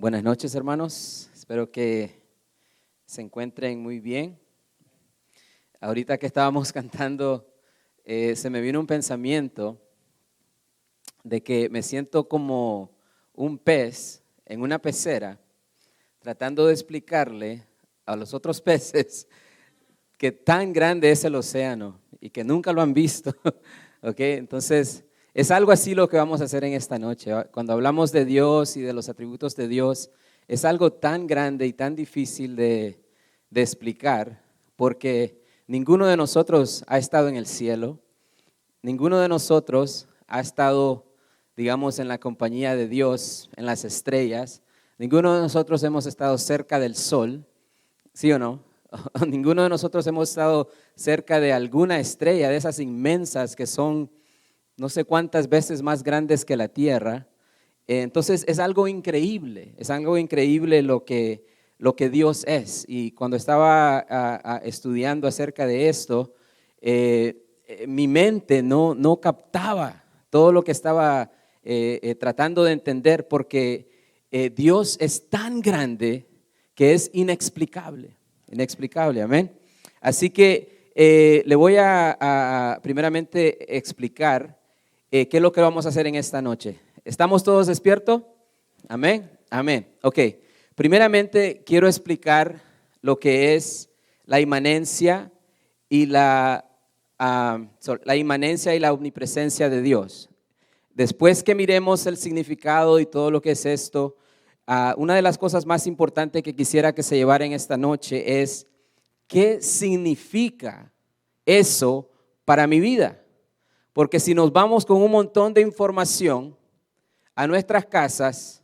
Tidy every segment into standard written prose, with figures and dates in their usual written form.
Buenas noches, hermanos. Espero que se encuentren muy bien. Ahorita que estábamos cantando, se me vino un pensamiento de que me siento como un pez en una pecera, tratando de explicarle a los otros peces que tan grande es el océano y que nunca lo han visto. ¿Ok? Entonces, es algo así lo que vamos a hacer en esta noche. Cuando hablamos de Dios y de los atributos de Dios, es algo tan grande y tan difícil de explicar, porque ninguno de nosotros ha estado en el cielo, ninguno de nosotros ha estado, digamos, en la compañía de Dios, en las estrellas, ninguno de nosotros hemos estado cerca del sol, ¿sí o no? Ninguno de nosotros hemos estado cerca de alguna estrella, de esas inmensas que son no sé cuántas veces más grandes que la tierra. Entonces es algo increíble lo que Dios es. Y cuando estaba estudiando acerca de esto, mi mente no captaba todo lo que estaba tratando de entender, porque Dios es tan grande que es inexplicable, amén. Así que le voy a primeramente explicar ¿qué es lo que vamos a hacer en esta noche? ¿Estamos todos despiertos? Amén, amén. Ok, primeramente quiero explicar lo que es la inmanencia y la omnipresencia de Dios. Después que miremos el significado y todo lo que es esto, una de las cosas más importantes que quisiera que se llevara en esta noche es ¿qué significa eso para mi vida? Porque si nos vamos con un montón de información a nuestras casas,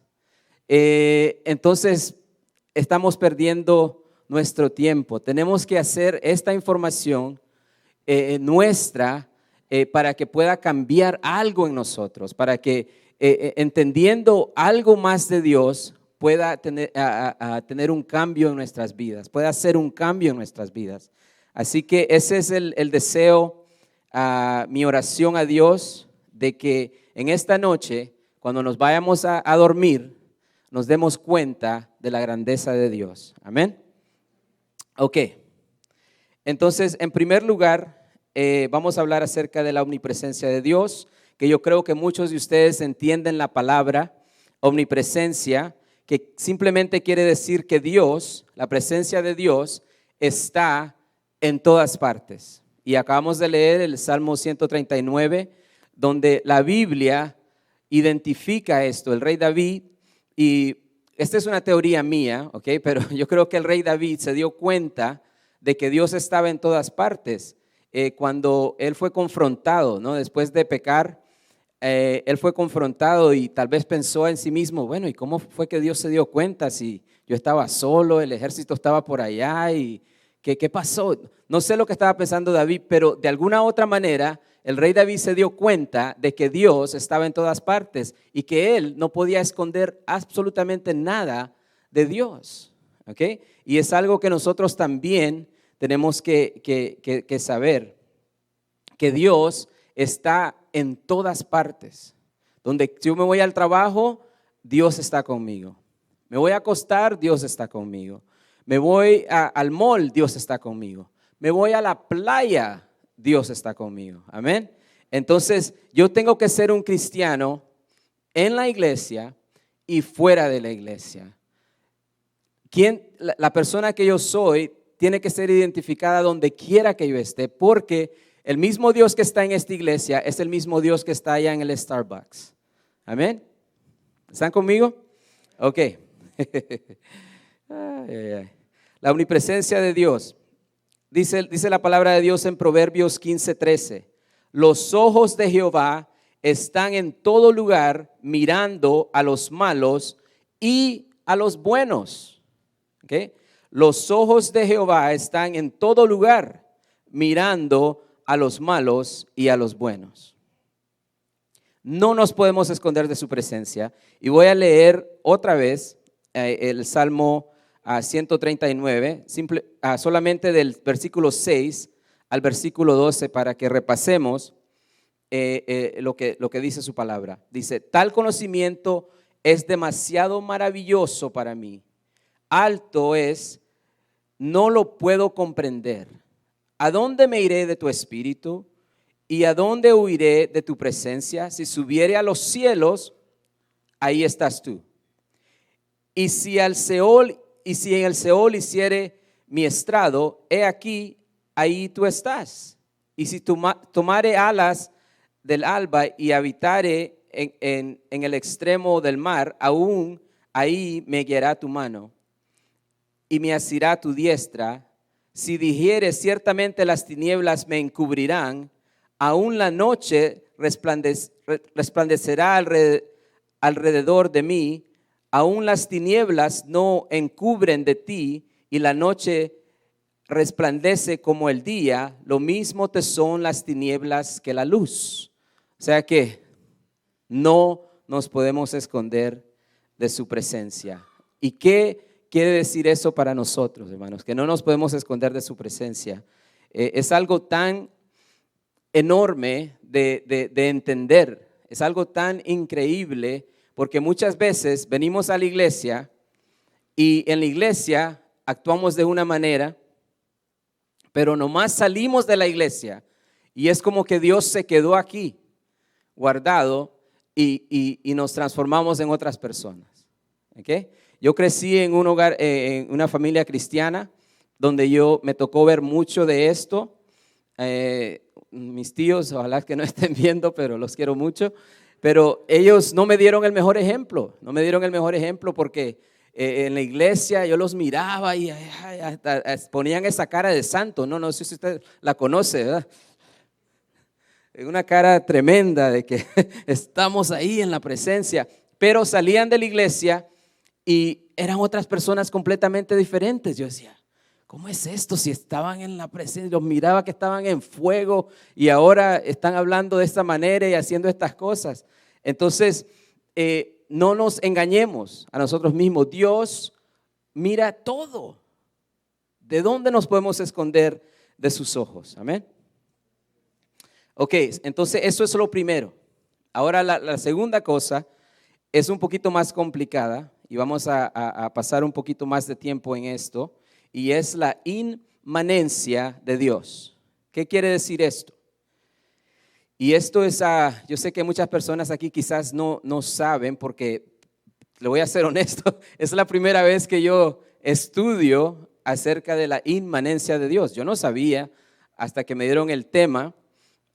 entonces estamos perdiendo nuestro tiempo. Tenemos que hacer esta información nuestra para que pueda cambiar algo en nosotros, para que entendiendo algo más de Dios pueda tener un cambio en nuestras vidas, pueda hacer un cambio en nuestras vidas. Así que ese es el deseo. Mi oración a Dios de que en esta noche, cuando nos vayamos a dormir, nos demos cuenta de la grandeza de Dios. Amén. Ok, entonces en primer lugar vamos a hablar acerca de la omnipresencia de Dios, que yo creo que muchos de ustedes entienden la palabra omnipresencia, que simplemente quiere decir que Dios, la presencia de Dios, está en todas partes. Y acabamos de leer el Salmo 139, donde la Biblia identifica esto, el rey David, y esta es una teoría mía, ¿ok? Pero yo creo que el rey David se dio cuenta de que Dios estaba en todas partes cuando él fue confrontado, ¿no? Después de pecar, él fue confrontado y tal vez pensó en sí mismo, bueno, ¿y cómo fue que Dios se dio cuenta si yo estaba solo, el ejército estaba por allá y ¿qué pasó? No sé lo que estaba pensando David, pero de alguna otra manera el rey David se dio cuenta de que Dios estaba en todas partes y que él no podía esconder absolutamente nada de Dios. ¿Ok? Y es algo que nosotros también tenemos que saber, que Dios está en todas partes. Donde yo me voy al trabajo, Dios está conmigo. Me voy a acostar, Dios está conmigo. Me voy al mall, Dios está conmigo. Me voy a la playa, Dios está conmigo. Amén. Entonces, yo tengo que ser un cristiano en la iglesia y fuera de la iglesia. La persona que yo soy tiene que ser identificada donde quiera que yo esté, porque el mismo Dios que está en esta iglesia es el mismo Dios que está allá en el Starbucks. Amén. ¿Están conmigo? Ok. La omnipresencia de Dios. Dice la palabra de Dios en Proverbios 15:13. Los ojos de Jehová están en todo lugar, mirando a los malos y a los buenos. ¿Okay? Los ojos de Jehová están en todo lugar, mirando a los malos y a los buenos. No nos podemos esconder de su presencia. Y voy a leer otra vez el Salmo 139, solamente del versículo 6 al versículo 12, para que repasemos lo que dice su palabra. Dice: tal conocimiento es demasiado maravilloso para mí. Alto es, no lo puedo comprender. ¿A dónde me iré de tu espíritu? ¿Y a dónde huiré de tu presencia? Si subiere a los cielos, ahí estás tú. Y si en el Seol hiciere mi estrado, he aquí, ahí tú estás. Y si tomare alas del alba y habitare en el extremo del mar, aún ahí me guiará tu mano y me asirá tu diestra. Si dijere ciertamente las tinieblas me encubrirán, aún la noche resplandecerá alrededor de mí, aún las tinieblas no encubren de ti, y la noche resplandece como el día, lo mismo te son las tinieblas que la luz. O sea que no nos podemos esconder de su presencia. ¿Y qué quiere decir eso para nosotros, hermanos? Que no nos podemos esconder de su presencia. Es algo tan enorme de entender, es algo tan increíble, porque muchas veces venimos a la iglesia y en la iglesia actuamos de una manera, pero nomás salimos de la iglesia y es como que Dios se quedó aquí guardado y nos transformamos en otras personas. ¿Okay? Yo crecí en un hogar, en una familia cristiana, donde me tocó ver mucho de esto. Mis tíos, ojalá que no estén viendo, pero los quiero mucho. Pero ellos no me dieron el mejor ejemplo, porque en la iglesia yo los miraba y hasta ponían esa cara de santo. No sé si usted la conoce, ¿verdad? Una cara tremenda de que estamos ahí en la presencia, pero salían de la iglesia y eran otras personas completamente diferentes. Yo decía, ¿cómo es esto? Si estaban en la presencia, los miraba que estaban en fuego y ahora están hablando de esta manera y haciendo estas cosas. Entonces, no nos engañemos a nosotros mismos. Dios mira todo. ¿De dónde nos podemos esconder de sus ojos? Amén. Ok, entonces eso es lo primero. Ahora la segunda cosa es un poquito más complicada y vamos a pasar un poquito más de tiempo en esto, y es la inmanencia de Dios. ¿Qué quiere decir esto? Y esto es, yo sé que muchas personas aquí quizás no saben, porque le voy a ser honesto, es la primera vez que yo estudio acerca de la inmanencia de Dios. Yo no sabía hasta que me dieron el tema.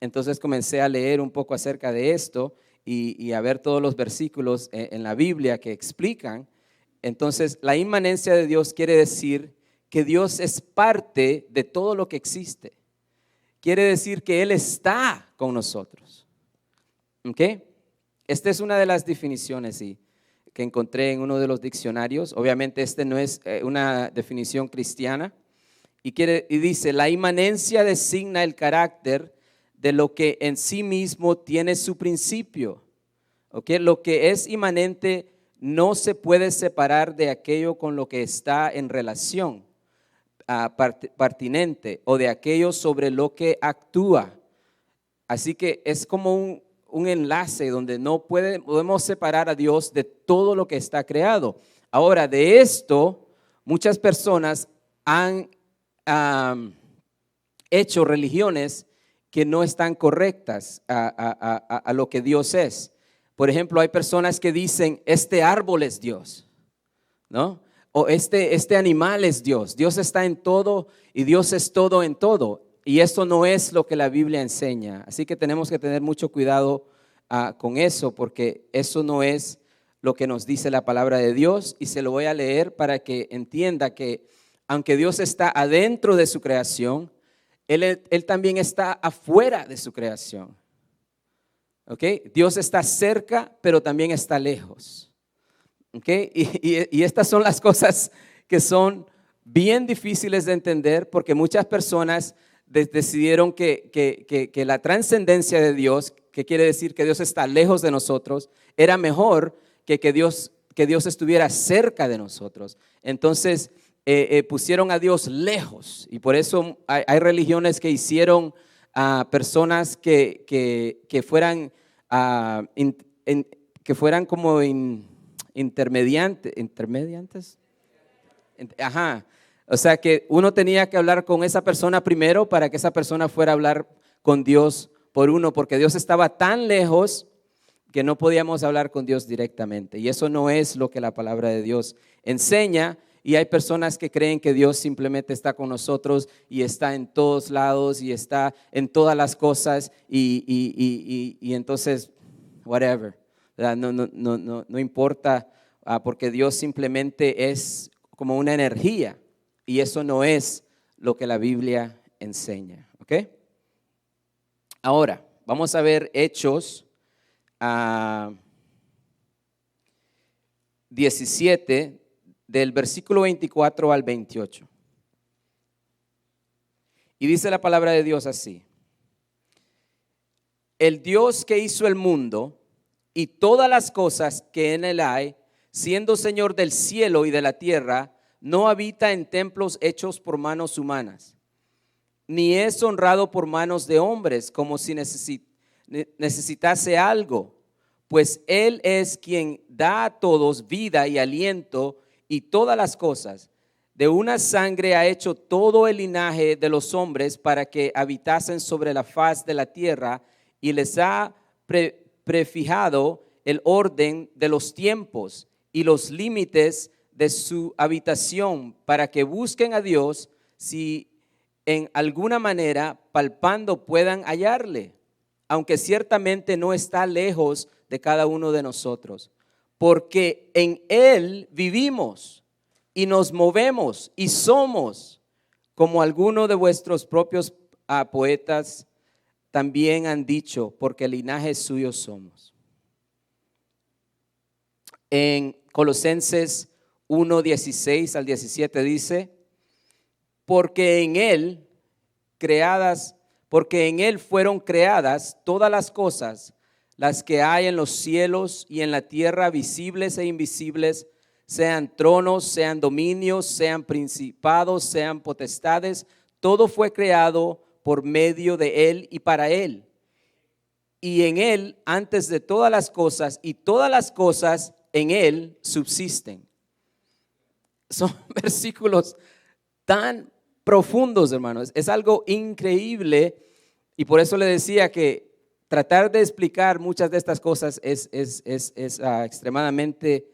Entonces comencé a leer un poco acerca de esto y a ver todos los versículos en la Biblia que explican. Entonces, la inmanencia de Dios quiere decir que Dios es parte de todo lo que existe. Quiere decir que Él está con nosotros. ¿Ok? Esta es una de las definiciones que encontré en uno de los diccionarios. Obviamente, este no es una definición cristiana. Y dice, la inmanencia designa el carácter de lo que en sí mismo tiene su principio. ¿Okay? Lo que es inmanente no se puede separar de aquello con lo que está en relación, pertinente, o de aquello sobre lo que actúa. Así que es como un enlace donde no podemos separar a Dios de todo lo que está creado. Ahora, de esto, muchas personas han hecho religiones que no están correctas a lo que Dios es. Por ejemplo, hay personas que dicen, este árbol es Dios, ¿no? O este animal es Dios. Dios está en todo y Dios es todo en todo. Y esto no es lo que la Biblia enseña. Así que tenemos que tener mucho cuidado con eso, porque eso no es lo que nos dice la palabra de Dios. Y se lo voy a leer para que entienda que aunque Dios está adentro de su creación, Él también está afuera de su creación. ¿Okay? Dios está cerca, pero también está lejos. ¿Okay? Y estas son las cosas que son bien difíciles de entender, porque muchas personas decidieron que la trascendencia de Dios, que quiere decir que Dios está lejos de nosotros, era mejor que Dios estuviera cerca de nosotros. Entonces pusieron a Dios lejos, y por eso hay religiones que hicieron personas que fueran como intermediantes. Ajá. O sea que uno tenía que hablar con esa persona primero para que esa persona fuera a hablar con Dios por uno, porque Dios estaba tan lejos que no podíamos hablar con Dios directamente. Y eso no es lo que la palabra de Dios enseña. Y hay personas que creen que Dios simplemente está con nosotros y está en todos lados y está en todas las cosas y entonces, whatever. No importa, porque Dios simplemente es como una energía y eso no es lo que la Biblia enseña. ¿Ok? Ahora, vamos a ver Hechos 17, del versículo 24 al 28. Y dice la palabra de Dios así: el Dios que hizo el mundo y todas las cosas que en él hay, siendo Señor del cielo y de la tierra, no habita en templos hechos por manos humanas, ni es honrado por manos de hombres como si necesitase algo, pues Él es quien da a todos vida y aliento y todas las cosas. De una sangre ha hecho todo el linaje de los hombres para que habitasen sobre la faz de la tierra y les ha prefijado el orden de los tiempos y los límites de su habitación para que busquen a Dios si en alguna manera palpando puedan hallarle, aunque ciertamente no está lejos de cada uno de nosotros, porque en Él vivimos y nos movemos y somos, como algunos de vuestros propios poetas también han dicho, porque el linaje suyo somos. En Colosenses 1, 16 al 17 dice: porque en Él fueron creadas todas las cosas, las que hay en los cielos y en la tierra, visibles e invisibles, sean tronos, sean dominios, sean principados, sean potestades. Todo fue creado por medio de Él y para Él. Y en Él antes de todas las cosas, y todas las cosas en Él subsisten. Son versículos tan profundos, hermanos. Es algo increíble y por eso le decía que tratar de explicar muchas de estas cosas es extremadamente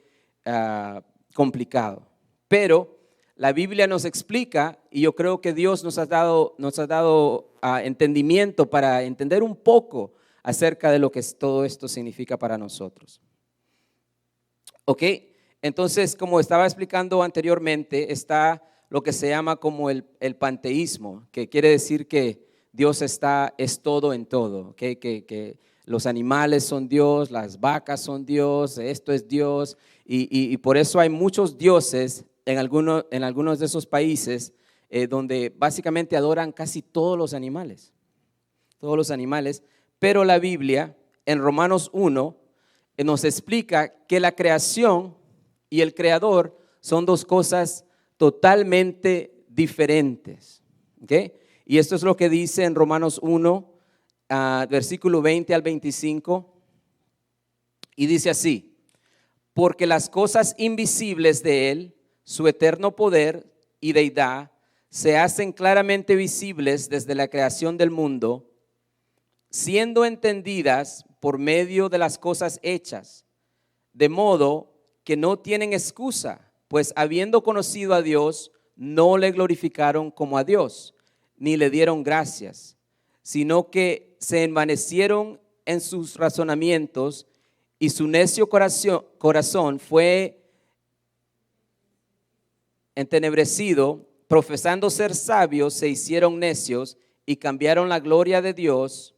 complicado. Pero la Biblia nos explica y yo creo que Dios nos ha dado entendimiento para entender un poco acerca de lo que todo esto significa para nosotros. ¿Ok? Entonces, como estaba explicando anteriormente, está lo que se llama como el panteísmo, que quiere decir que Dios es todo en todo, ¿okay? Que los animales son Dios, las vacas son Dios, esto es Dios, y por eso hay muchos dioses en algunos de esos países donde básicamente adoran casi todos los animales, pero la Biblia en Romanos 1 nos explica que la creación y el creador son dos cosas totalmente diferentes. ¿Okay? Y esto es lo que dice en Romanos 1, versículo 20 al 25. Y dice así: porque las cosas invisibles de Él, su eterno poder y deidad, se hacen claramente visibles desde la creación del mundo, siendo entendidas por medio de las cosas hechas, de modo que no tienen excusa, pues habiendo conocido a Dios, no le glorificaron como a Dios, ni le dieron gracias, sino que se envanecieron en sus razonamientos y su necio corazón fue entenebrecido. Profesando ser sabios, se hicieron necios y cambiaron la gloria de Dios,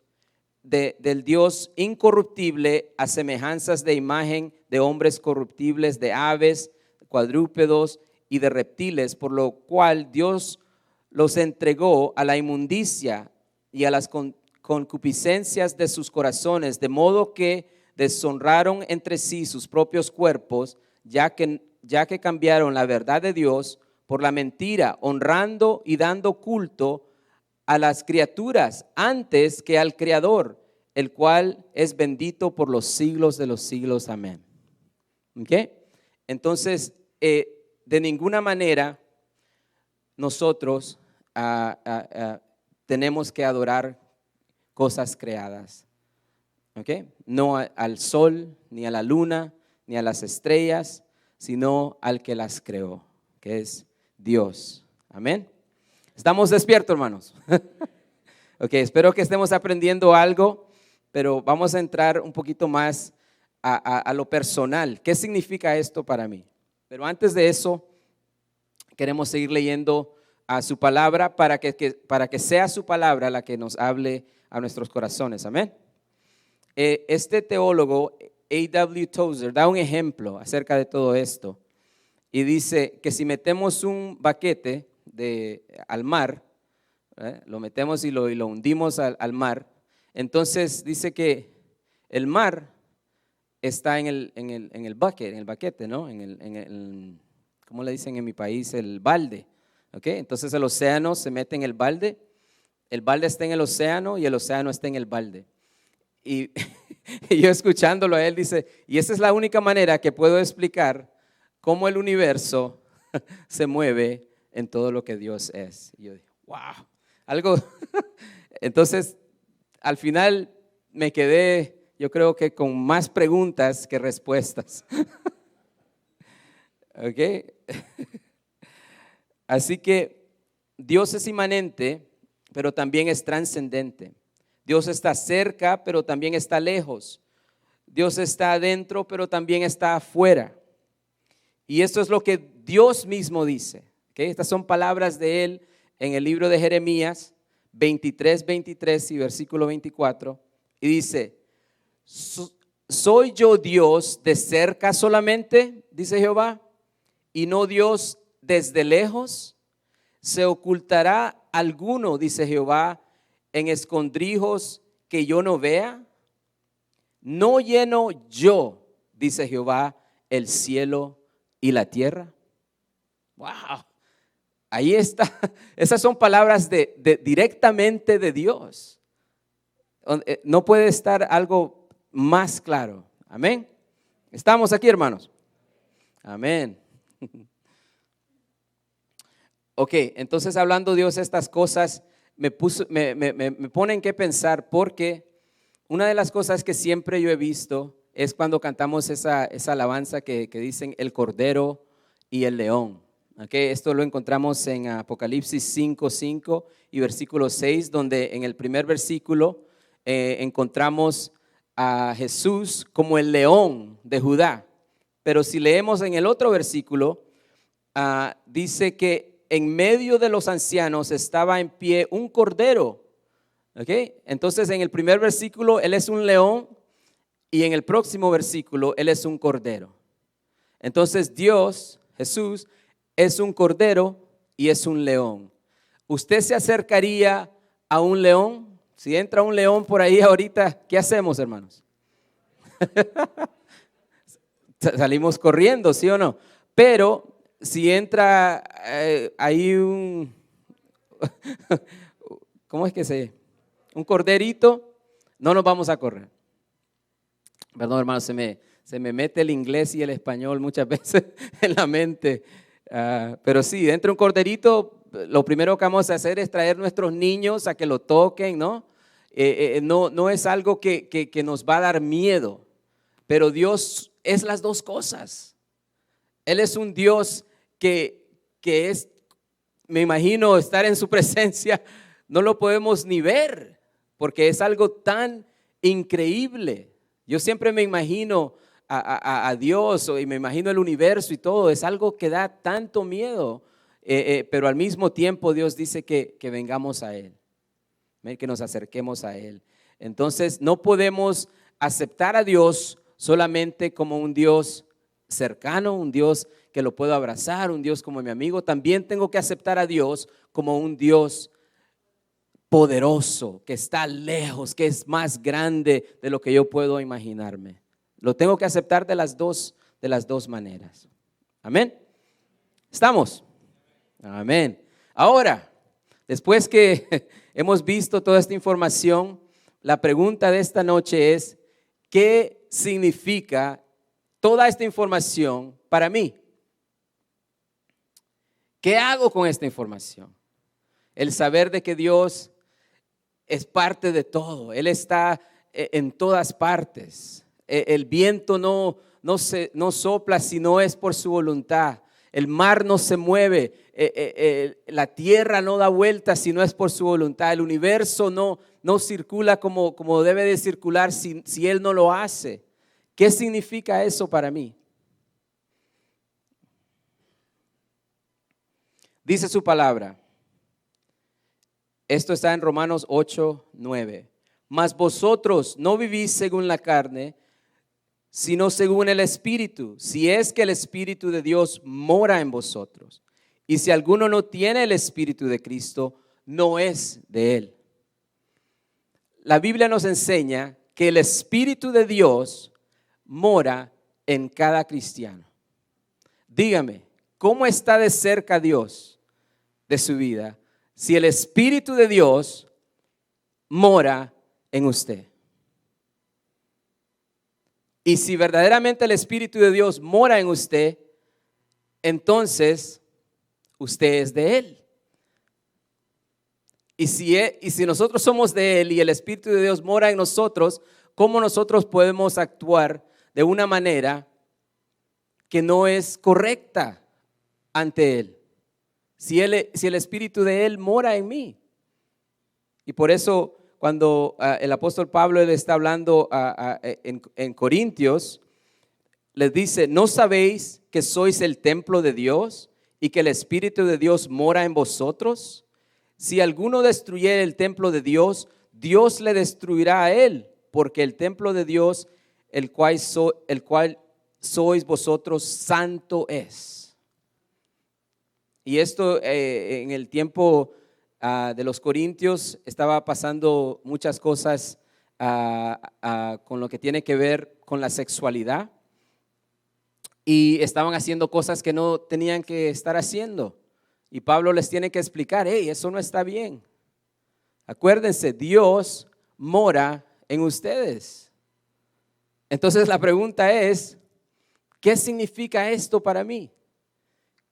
del Dios incorruptible, a semejanzas de imagen de hombres corruptibles, de aves, cuadrúpedos y de reptiles, por lo cual Dios los entregó a la inmundicia y a las concupiscencias de sus corazones, de modo que deshonraron entre sí sus propios cuerpos, ya que cambiaron la verdad de Dios por la mentira, honrando y dando culto a las criaturas antes que al Creador, el cual es bendito por los siglos de los siglos. Amén. ¿Okay? Entonces, de ninguna manera nosotros tenemos que adorar cosas creadas. ¿Okay? No al sol, ni a la luna, ni a las estrellas, sino al que las creó, que es Dios. Amén. ¿Estamos despiertos, hermanos? Ok, espero que estemos aprendiendo algo, pero vamos a entrar un poquito más a lo personal. ¿Qué significa esto para mí? Pero antes de eso, queremos seguir leyendo a su palabra para que sea su palabra la que nos hable a nuestros corazones. Amén. Este teólogo, A.W. Tozer, da un ejemplo acerca de todo esto y dice que si metemos un baquete al mar, lo metemos y lo hundimos al mar, entonces dice que el mar está en el baquete, ¿no? ¿Cómo le dicen en mi país? El balde. ¿Okay? Entonces el océano se mete en el balde está en el océano y el océano está en el balde. Y yo escuchándolo a él dice, y esa es la única manera que puedo explicar cómo el universo se mueve en todo lo que Dios es. Y yo dije, wow, algo. Entonces, al final me quedé, yo creo que con más preguntas que respuestas. ¿Ok? Así que Dios es inmanente, pero también es trascendente. Dios está cerca, pero también está lejos. Dios está adentro, pero también está afuera. Y esto es lo que Dios mismo dice. ¿Okay? Estas son palabras de Él en el libro de Jeremías 23 y versículo 24. Y dice, ¿soy yo Dios de cerca solamente? Dice Jehová, y no Dios desde lejos. ¿Se ocultará alguno, dice Jehová, en escondrijos que yo no vea? ¿No lleno yo, dice Jehová, el cielo y la tierra? Wow, ahí está. Esas son palabras directamente de Dios. No puede estar algo más claro. Amén. ¿Estamos aquí, hermanos? Amén. Ok, entonces hablando Dios estas cosas me ponen que pensar, porque una de las cosas que siempre yo he visto es cuando cantamos esa alabanza que dicen el cordero y el león. Okay, esto lo encontramos en Apocalipsis 5:5 y versículo 6, donde en el primer versículo encontramos a Jesús como el león de Judá. Pero si leemos en el otro versículo, dice que en medio de los ancianos estaba en pie un cordero. ¿Okay? Entonces en el primer versículo Él es un león y en el próximo versículo Él es un cordero. Entonces Dios, Jesús, es un cordero y es un león. ¿Usted se acercaría a un león? Si entra un león por ahí ahorita, ¿qué hacemos, hermanos? Salimos corriendo, ¿sí o no? Pero si entra ahí ¿cómo es que un corderito? No nos vamos a correr. Perdón, hermano, se me mete el inglés y el español muchas veces en la mente. Pero sí, entra un corderito, lo primero que vamos a hacer es traer nuestros niños a que lo toquen, ¿no? No es algo que nos va a dar miedo, pero Dios es las dos cosas. Él es un Dios que es, me imagino, estar en su presencia, no lo podemos ni ver, porque es algo tan increíble. Yo siempre me imagino a Dios y me imagino el universo y todo, es algo que da tanto miedo, pero al mismo tiempo Dios dice que vengamos a Él, que nos acerquemos a Él. Entonces no podemos aceptar a Dios solamente como un Dios cercano, un Dios que lo puedo abrazar, un Dios como mi amigo. También tengo que aceptar a Dios como un Dios poderoso, que está lejos, que es más grande de lo que yo puedo imaginarme. Lo tengo que aceptar de las dos maneras. Amén. ¿Estamos? Amén. Ahora, después que hemos visto toda esta información, la pregunta de esta noche es, ¿qué significa toda esta información para mí. ¿Qué hago con esta información? El saber de que Dios es parte de todo. Él está en todas partes. El viento no sopla si no es por su voluntad. El mar no se mueve. La tierra no da vuelta si no es por su voluntad. El universo no circula como debe de circular si Él no lo hace. ¿Qué significa eso para mí? Dice su palabra. Esto está en Romanos 8:9. Mas vosotros no vivís según la carne, sino según el Espíritu, si es que el Espíritu de Dios mora en vosotros. Y si alguno no tiene el Espíritu de Cristo, no es de Él. La Biblia nos enseña que el Espíritu de Dios mora en cada cristiano. Dígame, ¿cómo está de cerca Dios de su vida si el Espíritu de Dios mora en usted? Y si verdaderamente el Espíritu de Dios mora en usted, entonces usted es de Él. Y si nosotros somos de Él y el Espíritu de Dios mora en nosotros, ¿cómo nosotros podemos actuar de una manera que no es correcta ante Él? Si el Espíritu de Él mora en mí. Y por eso cuando el apóstol Pablo le está hablando en Corintios, les dice, ¿no sabéis que sois el templo de Dios y que el Espíritu de Dios mora en vosotros? Si alguno destruyere el templo de Dios, Dios le destruirá a él, porque el templo de Dios, el cual sois vosotros, santo es. Y esto en el tiempo de los corintios estaba pasando muchas cosas con lo que tiene que ver con la sexualidad, y estaban haciendo cosas que no tenían que estar haciendo, y Pablo les tiene que explicar, hey, eso no está bien. Acuérdense, Dios mora en ustedes. Entonces la pregunta es, ¿qué significa esto para mí?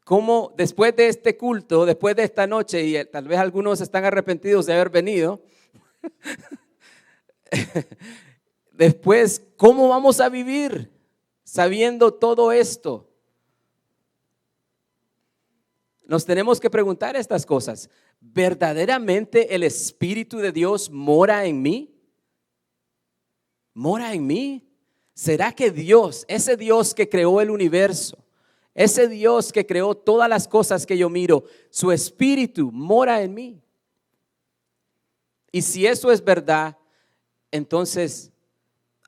¿Cómo después de este culto, después de esta noche, y tal vez algunos están arrepentidos de haber venido, después, ¿cómo vamos a vivir sabiendo todo esto? Nos tenemos que preguntar estas cosas. ¿Verdaderamente el Espíritu de Dios mora en mí? ¿Mora en mí? ¿Será que Dios, ese Dios que creó el universo, ese Dios que creó todas las cosas que yo miro, su Espíritu mora en mí? Y si eso es verdad, entonces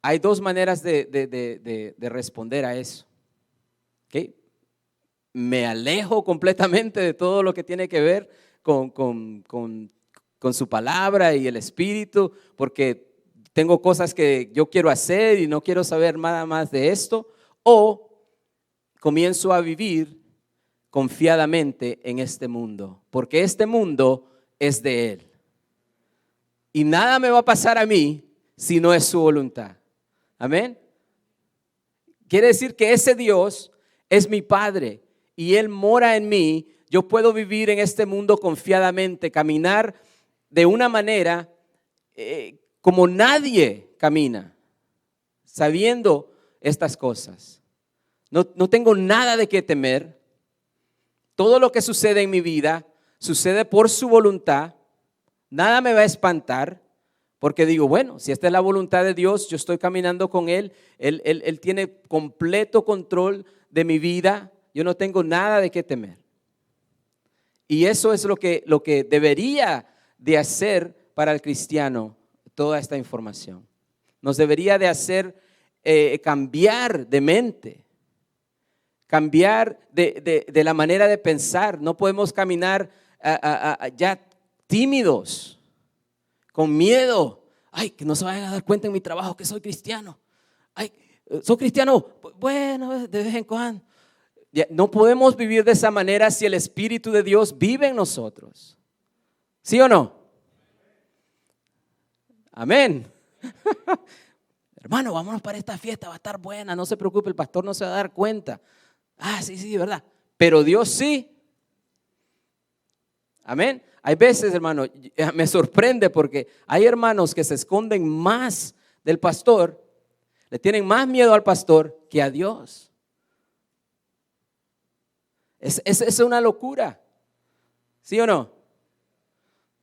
hay dos maneras de responder a eso. ¿Okay? Me alejo completamente de todo lo que tiene que ver con su palabra y el Espíritu, porque tengo cosas que yo quiero hacer y no quiero saber nada más de esto, o comienzo a vivir confiadamente en este mundo, porque este mundo es de Él. Y nada me va a pasar a mí si no es su voluntad. Amén. Quiere decir que ese Dios es mi Padre y Él mora en mí. Yo puedo vivir en este mundo confiadamente, caminar de una manera como nadie camina, sabiendo estas cosas. No tengo nada de qué temer. Todo lo que sucede en mi vida sucede por su voluntad. Nada me va a espantar, porque digo, bueno, si esta es la voluntad de Dios, yo estoy caminando con Él. Él tiene completo control de mi vida. Yo no tengo nada de qué temer. Y eso es lo que debería de hacer para el cristiano toda esta información. Nos debería de hacer cambiar de mente, cambiar de la manera de pensar. No podemos caminar ya tímidos, con miedo. Ay, que no se vayan a dar cuenta en mi trabajo que soy cristiano. Ay, soy cristiano, bueno, de vez en cuando. No podemos vivir de esa manera si el Espíritu de Dios vive en nosotros. ¿Sí o no? Amén. Hermano, vámonos para esta fiesta, va a estar buena, no se preocupe, el pastor no se va a dar cuenta. Sí, ¿verdad? Pero Dios sí. Amén. Hay veces, hermano, me sorprende porque hay hermanos que se esconden más del pastor, le tienen más miedo al pastor que a Dios. Es una locura. ¿Sí o no?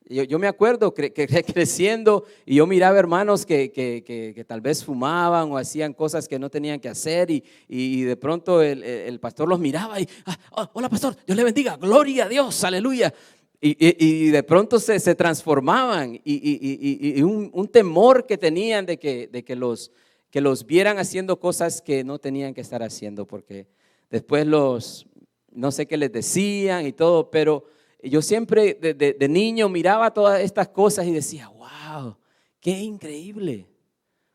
Yo me acuerdo creciendo y yo miraba hermanos que tal vez fumaban o hacían cosas que no tenían que hacer y de pronto el pastor los miraba y, hola pastor, Dios le bendiga, gloria a Dios, aleluya. Y de pronto se transformaban y un temor que tenían de que los vieran haciendo cosas que no tenían que estar haciendo, porque después no sé qué les decían y todo, pero yo siempre de niño miraba todas estas cosas y decía, wow, qué increíble.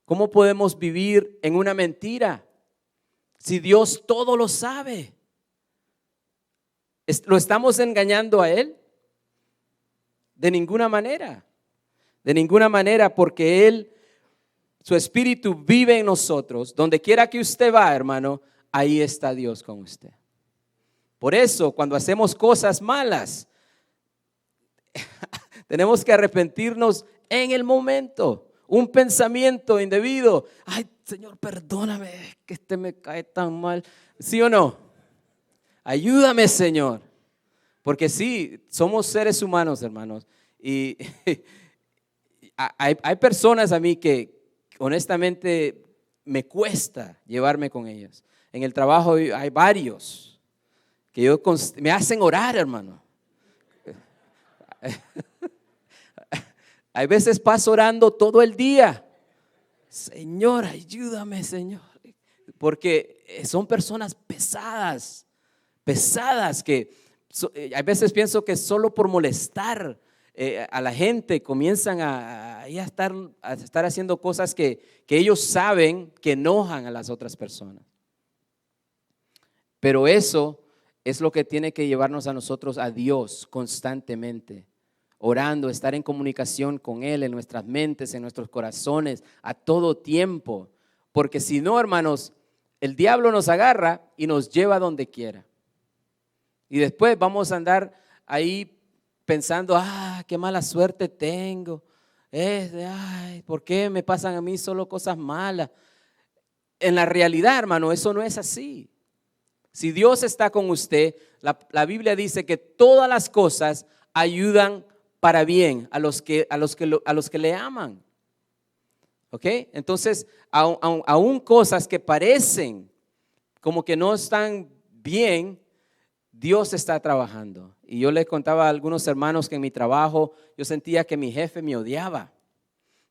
¿Cómo podemos vivir en una mentira si Dios todo lo sabe? ¿Lo estamos engañando a Él? De ninguna manera, porque su espíritu vive en nosotros. Donde quiera que usted va, hermano, ahí está Dios con usted. Por eso, cuando hacemos cosas malas, tenemos que arrepentirnos en el momento. Un pensamiento indebido, ay Señor, perdóname, que me cae tan mal. ¿Sí o no? Ayúdame, Señor. Porque sí, somos seres humanos, hermanos. Y hay personas a mí que honestamente me cuesta llevarme con ellos. En el trabajo hay varios que me hacen orar, hermano. Hay veces paso orando todo el día. Señor, ayúdame, Señor. Porque son personas pesadas que a veces pienso que solo por molestar a la gente comienzan a estar haciendo cosas que ellos saben que enojan a las otras personas. Pero eso es lo que tiene que llevarnos a nosotros a Dios constantemente, orando, estar en comunicación con Él en nuestras mentes, en nuestros corazones, a todo tiempo. Porque si no, hermanos, el diablo nos agarra y nos lleva donde quiera. Y después vamos a andar ahí pensando, qué mala suerte tengo. ¿Por qué me pasan a mí solo cosas malas? En la realidad, hermano, eso no es así. Si Dios está con usted, la Biblia dice que todas las cosas ayudan para bien a los que le aman. ¿Ok? Entonces, aún cosas que parecen como que no están bien, Dios está trabajando. Y yo les contaba a algunos hermanos que en mi trabajo yo sentía que mi jefe me odiaba.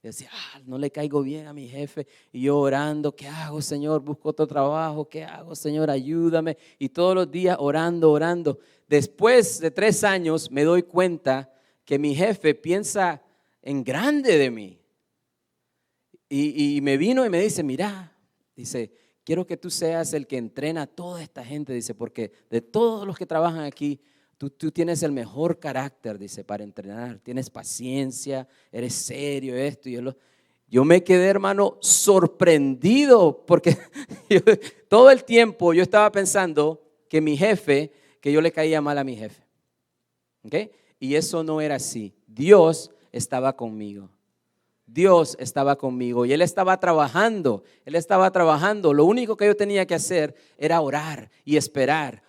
Decía, no le caigo bien a mi jefe. Y yo orando, ¿qué hago, Señor? Busco otro trabajo. ¿Qué hago, Señor? Ayúdame. Y todos los días orando. Después de 3 años me doy cuenta que mi jefe piensa en grande de mí. Y me vino y me dice, mira, dice, quiero que tú seas el que entrena a toda esta gente, dice, porque de todos los que trabajan aquí, tú tienes el mejor carácter, dice, para entrenar. Tienes paciencia, eres serio, esto y lo. Yo me quedé, hermano, sorprendido, porque todo el tiempo yo estaba pensando que yo le caía mal a mi jefe. ¿Okay? Y eso no era así. Dios estaba conmigo. Dios estaba conmigo y Él estaba trabajando. Lo único que yo tenía que hacer era orar y esperar.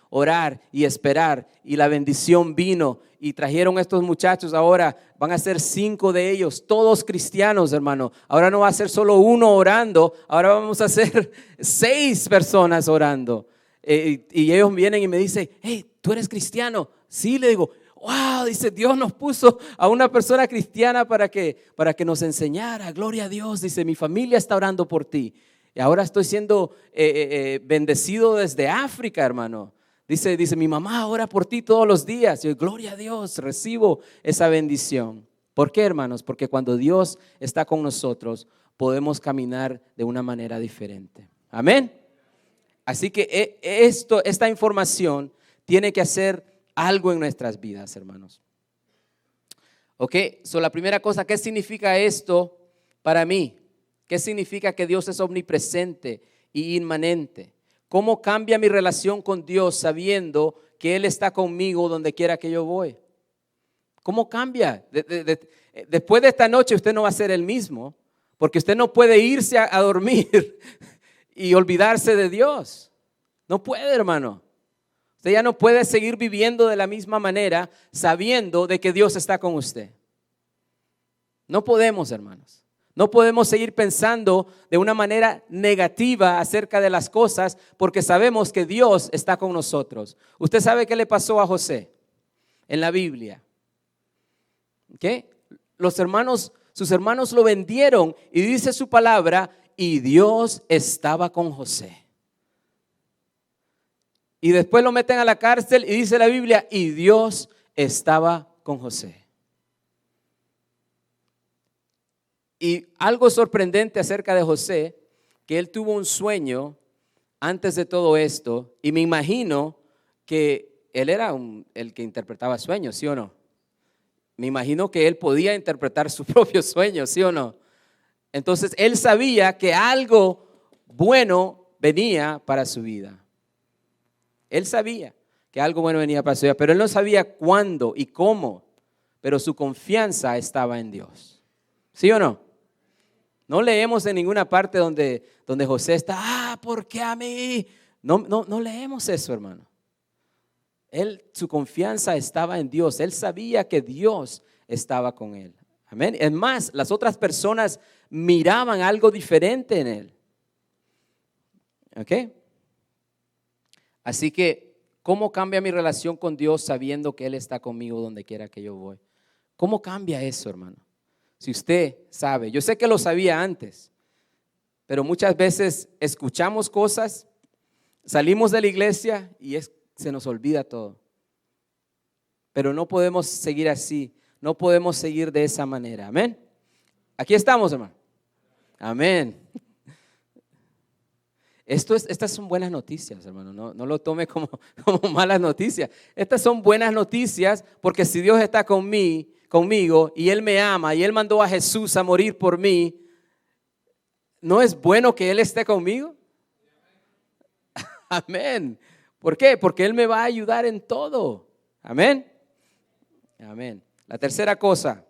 Y la bendición vino y trajeron estos muchachos. Ahora van a ser 5 de ellos, todos cristianos, hermano. Ahora no va a ser solo uno orando, ahora vamos a ser 6 personas orando. Y ellos vienen y me dicen, hey, ¿tú eres cristiano? Sí, le digo, wow, dice, Dios nos puso a una persona cristiana para que nos enseñara. Gloria a Dios, dice, mi familia está orando por ti. Y ahora estoy siendo bendecido desde África, hermano. Dice, mi mamá ora por ti todos los días. Y yo, gloria a Dios, recibo esa bendición. ¿Por qué, hermanos? Porque cuando Dios está con nosotros, podemos caminar de una manera diferente. Amén. Así que esta información tiene que hacer algo en nuestras vidas, hermanos. Ok, la primera cosa, ¿qué significa esto para mí? ¿Qué significa que Dios es omnipresente y inmanente? ¿Cómo cambia mi relación con Dios sabiendo que Él está conmigo donde quiera que yo voy? ¿Cómo cambia? Después de esta noche usted no va a ser el mismo, porque usted no puede irse a dormir y olvidarse de Dios. No puede, hermano. Usted ya no puede seguir viviendo de la misma manera sabiendo de que Dios está con usted. No podemos, hermanos. No podemos seguir pensando de una manera negativa acerca de las cosas porque sabemos que Dios está con nosotros. Usted sabe qué le pasó a José en la Biblia. ¿Qué? Sus hermanos lo vendieron y dice su palabra, y Dios estaba con José. Y después lo meten a la cárcel y dice la Biblia, y Dios estaba con José. Y algo sorprendente acerca de José, que él tuvo un sueño antes de todo esto, y me imagino que él era el que interpretaba sueños, ¿sí o no? Me imagino que él podía interpretar su propio sueño, ¿sí o no? Entonces él sabía que algo bueno venía para su vida. Él sabía que algo bueno venía para su vida, pero él no sabía cuándo y cómo, pero su confianza estaba en Dios. ¿Sí o no? No leemos en ninguna parte donde José está, ¿por qué a mí? No leemos eso, hermano. Su confianza estaba en Dios. Él sabía que Dios estaba con él. Amén. Es más, las otras personas miraban algo diferente en él. ¿Ok? Así que, ¿cómo cambia mi relación con Dios sabiendo que Él está conmigo donde quiera que yo voy? ¿Cómo cambia eso, hermano? Si usted sabe, yo sé que lo sabía antes, pero muchas veces escuchamos cosas, salimos de la iglesia y se nos olvida todo. Pero no podemos seguir así, no podemos seguir de esa manera. Amén. Aquí estamos, hermano. Amén. Estas son buenas noticias, hermano. No lo tome como malas noticias. Estas son buenas noticias porque si Dios está conmigo y Él me ama y Él mandó a Jesús a morir por mí, ¿no es bueno que Él esté conmigo? Amén. ¿Por qué? Porque Él me va a ayudar en todo. Amén. Amén. La tercera cosa,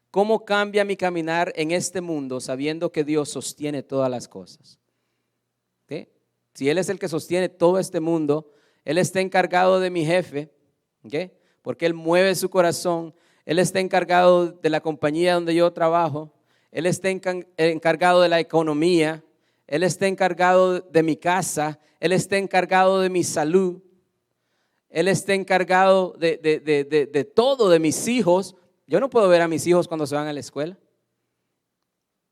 ¿cómo cambia mi caminar en este mundo sabiendo que Dios sostiene todas las cosas? ¿Sí? Si Él es el que sostiene todo este mundo, Él está encargado de mi jefe, ¿okay? Porque Él mueve su corazón. Él está encargado de la compañía donde yo trabajo. Él está encargado de la economía. Él está encargado de mi casa. Él está encargado de mi salud. Él está encargado de todo, de mis hijos. Yo no puedo ver a mis hijos cuando se van a la escuela.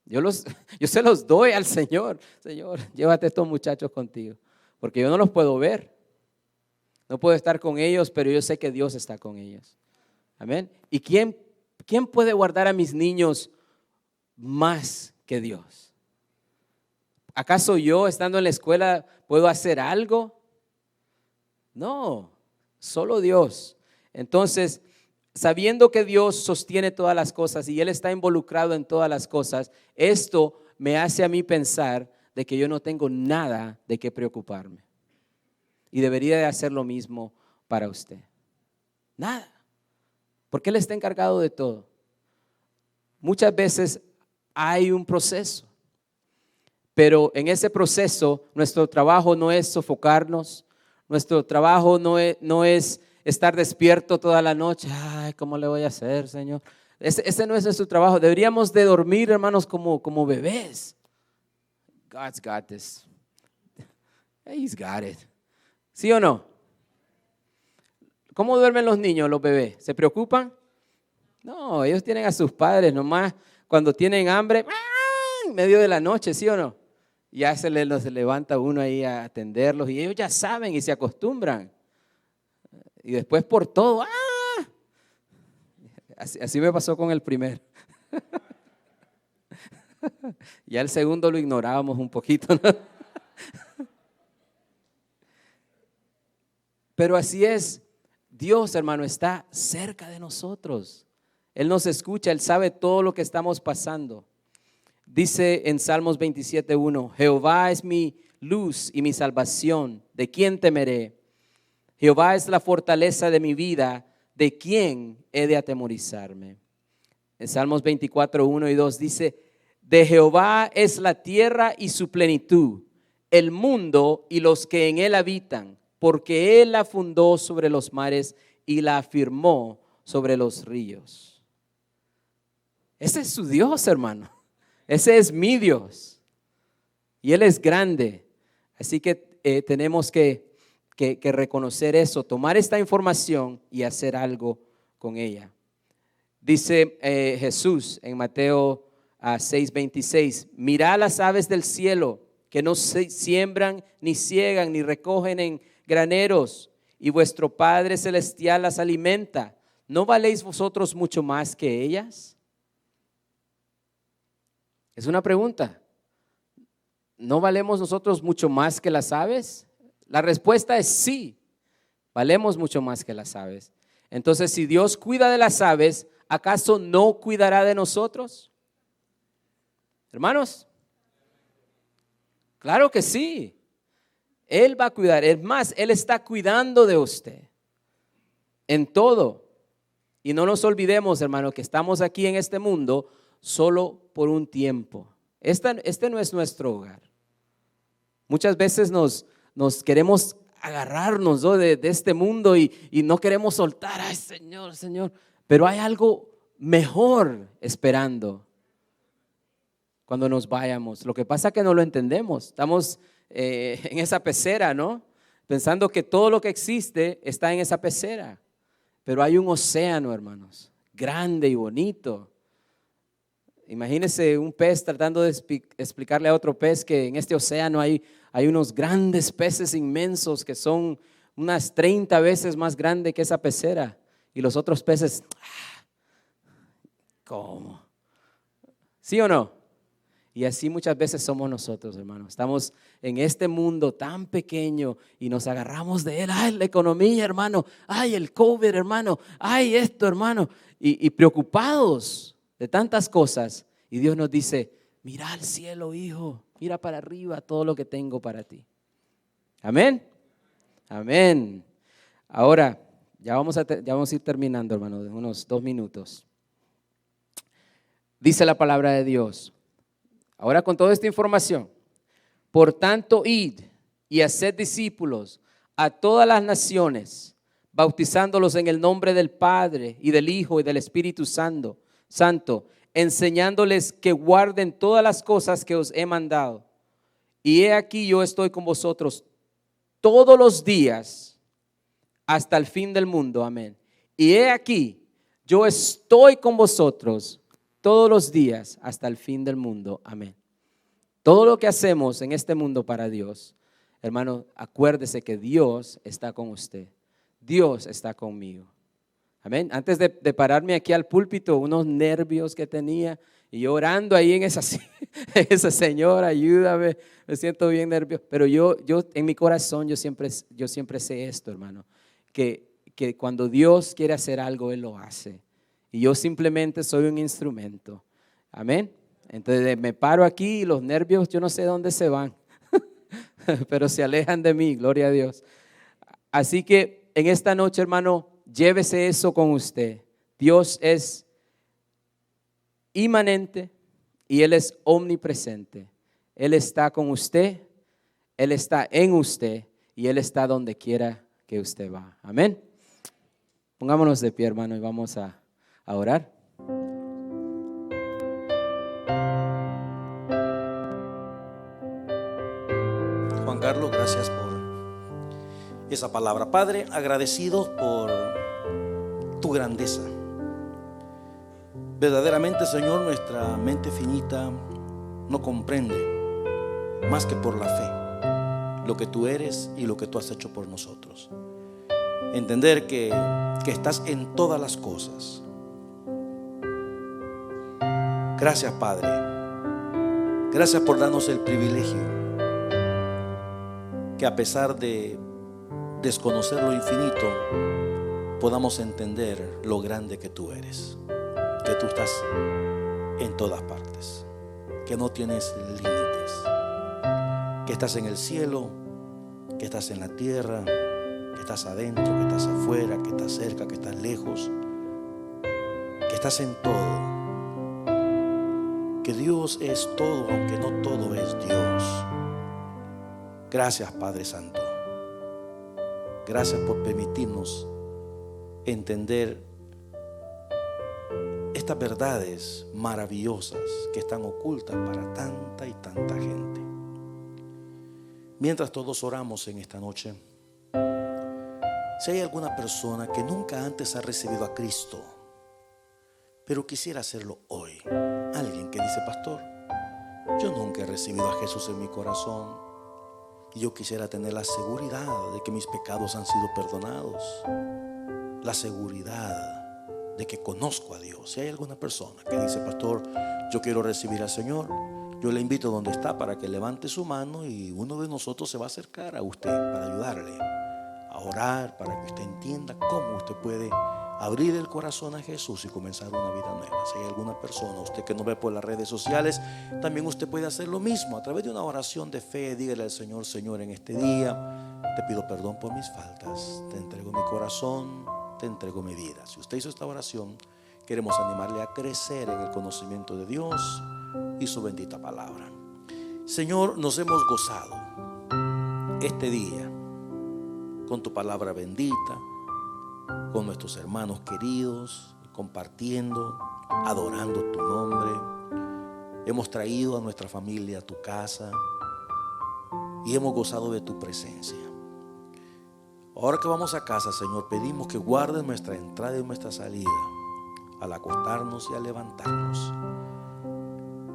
Yo se los doy al Señor. Señor, llévate a estos muchachos contigo, porque yo no los puedo ver. No puedo estar con ellos, pero yo sé que Dios está con ellos. Amén. ¿Y quién puede guardar a mis niños más que Dios? ¿Acaso yo, estando en la escuela, puedo hacer algo? No, solo Dios. Entonces, sabiendo que Dios sostiene todas las cosas y Él está involucrado en todas las cosas, esto me hace a mí pensar de que yo no tengo nada de qué preocuparme. Y debería de hacer lo mismo para usted. Nada. Porque Él está encargado de todo. Muchas veces hay un proceso, pero en ese proceso nuestro trabajo no es sofocarnos, nuestro trabajo no es estar despierto toda la noche. Ay, ¿cómo le voy a hacer, Señor? Ese no es nuestro trabajo. Deberíamos de dormir, hermanos, como bebés. God's got this. He's got it. ¿Sí o no? ¿Cómo duermen los niños, los bebés? ¿Se preocupan? No, ellos tienen a sus padres nomás cuando tienen hambre, en medio de la noche, ¿sí o no? Ya se levanta uno ahí a atenderlos y ellos ya saben y se acostumbran. Y después por todo, así me pasó con el primero. Ya el segundo lo ignorábamos un poquito, ¿no? Pero así es. Dios, hermano, está cerca de nosotros. Él nos escucha, Él sabe todo lo que estamos pasando. Dice en Salmos 27:1, Jehová es mi luz y mi salvación, ¿de quién temeré? Jehová es la fortaleza de mi vida, ¿de quién he de atemorizarme? En Salmos 24:1 y 2 dice, de Jehová es la tierra y su plenitud, el mundo y los que en él habitan, porque él la fundó sobre los mares y la afirmó sobre los ríos. Ese es su Dios, hermano. Ese es mi Dios. Y él es grande. Así que tenemos que reconocer eso, tomar esta información y hacer algo con ella. Dice Jesús en Mateo 6:26, mirad las aves del cielo, que no siembran, ni ciegan, ni recogen en graneros, y vuestro Padre Celestial las alimenta. ¿No valéis vosotros mucho más que ellas? Es una pregunta. ¿No valemos nosotros mucho más que las aves? La respuesta es sí, valemos mucho más que las aves. Entonces, si Dios cuida de las aves, ¿acaso no cuidará de nosotros? Hermanos, claro que sí. Él va a cuidar. Es más, Él está cuidando de usted en todo. Y no nos olvidemos, hermano, que estamos aquí en este mundo solo por un tiempo. Este no es nuestro hogar. Muchas veces nos queremos agarrarnos, ¿no?, de este mundo y no queremos soltar. Ay, Señor, Señor. Pero hay algo mejor esperando cuando nos vayamos. Lo que pasa es que no lo entendemos. Estamos en esa pecera, ¿no? Pensando que todo lo que existe está en esa pecera. Pero hay un océano, hermanos, grande y bonito. Imagínese un pez tratando de explicarle a otro pez que en este océano hay unos grandes peces inmensos que son unas 30 veces más grandes que esa pecera. Y los otros peces, ¿cómo? ¿Sí o no? Y así muchas veces somos nosotros, hermanos. Estamos en este mundo tan pequeño y nos agarramos de él. Ay, la economía, hermano. Ay, el COVID, hermano. Ay, esto, hermano. Y preocupados de tantas cosas. Y Dios nos dice, mira al cielo, hijo. Mira para arriba todo lo que tengo para ti. Amén. Amén. Ahora, ya vamos a ir terminando, hermano, de unos 2 minutos. Dice la palabra de Dios. Ahora con toda esta información, por tanto, id y haced discípulos a todas las naciones, bautizándolos en el nombre del Padre y del Hijo y del Espíritu Santo, enseñándoles que guarden todas las cosas que os he mandado. Y he aquí yo estoy con vosotros todos los días hasta el fin del mundo. Amén. Y he aquí yo estoy con vosotros todos los días hasta el fin del mundo. Amén. Todo lo que hacemos en este mundo para Dios, hermano, acuérdese que Dios está con usted. Dios está conmigo. Amén. Antes de pararme aquí al púlpito, unos nervios que tenía y yo orando ahí en esa Señor, ayúdame, me siento bien nervioso. Pero yo en mi corazón yo siempre sé esto, hermano, que cuando Dios quiere hacer algo, Él lo hace. Y yo simplemente soy un instrumento. Amén. Entonces me paro aquí y los nervios yo no sé dónde se van, pero se alejan de mí, gloria a Dios. Así que en esta noche, hermano, llévese eso con usted. Dios es inmanente y Él es omnipresente. Él está con usted, Él está en usted y Él está donde quiera que usted va. Amén. Pongámonos de pie, hermano, y vamos a orar. Juan Carlos, gracias por esa palabra. Padre, agradecidos por tu grandeza. Verdaderamente, Señor, nuestra mente finita no comprende más que por la fe lo que tú eres y lo que tú has hecho por nosotros. Entender que estás en todas las cosas. Gracias, Padre. Gracias por darnos el privilegio que, a pesar de desconocer lo infinito, podamos entender lo grande que tú eres, que tú estás en todas partes, que no tienes límites, que estás en el cielo, que estás en la tierra, que estás adentro, que estás afuera, que estás cerca, que estás lejos, que estás en todo, que Dios es todo, aunque no todo es Dios. Gracias, Padre Santo. Gracias por permitirnos entender estas verdades maravillosas que están ocultas para tanta y tanta gente. Mientras todos oramos en esta noche, si hay alguna persona que nunca antes ha recibido a Cristo, pero quisiera hacerlo hoy, alguien que dice: pastor, yo nunca he recibido a Jesús en mi corazón y yo quisiera tener la seguridad de que mis pecados han sido perdonados, la seguridad de que conozco a Dios. Si hay alguna persona que dice: pastor, yo quiero recibir al Señor, yo le invito donde está para que levante su mano y uno de nosotros se va a acercar a usted para ayudarle a orar, para que usted entienda cómo usted puede abrir el corazón a Jesús y comenzar una vida nueva. Si hay alguna persona, usted que nos ve por las redes sociales, también usted puede hacer lo mismo a través de una oración de fe. Dígale al Señor: Señor, en este día te pido perdón por mis faltas, te entrego mi corazón, te entrego mi vida. Si usted hizo esta oración, queremos animarle a crecer en el conocimiento de Dios y su bendita palabra. Señor, nos hemos gozado este día con tu palabra bendita, con nuestros hermanos queridos, compartiendo, adorando tu nombre. Hemos traído a nuestra familia a tu casa y hemos gozado de tu presencia. Ahora que vamos a casa, Señor, pedimos que guardes nuestra entrada y nuestra salida, al acostarnos y al levantarnos.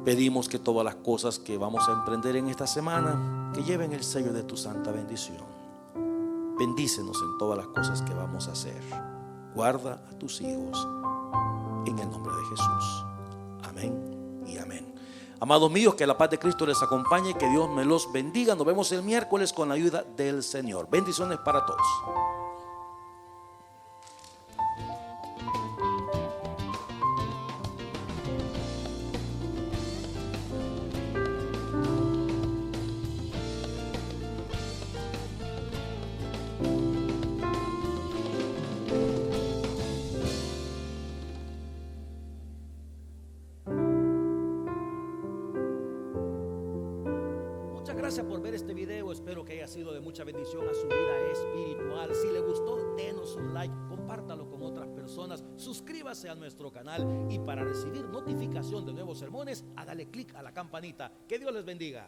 Pedimos que todas las cosas que vamos a emprender en esta semana, que lleven el sello de tu santa bendición. Bendícenos en todas las cosas que vamos a hacer. Guarda a tus hijos en el nombre de Jesús. Amén y amén. Amados míos, que la paz de Cristo les acompañe y que Dios me los bendiga. Nos vemos el miércoles con la ayuda del Señor. Bendiciones para todos. Gracias por ver este video, espero que haya sido de mucha bendición a su vida espiritual. Si le gustó, denos un like, compártalo con otras personas, suscríbase a nuestro canal y para recibir notificación de nuevos sermones, hágale clic a la campanita. Que Dios les bendiga.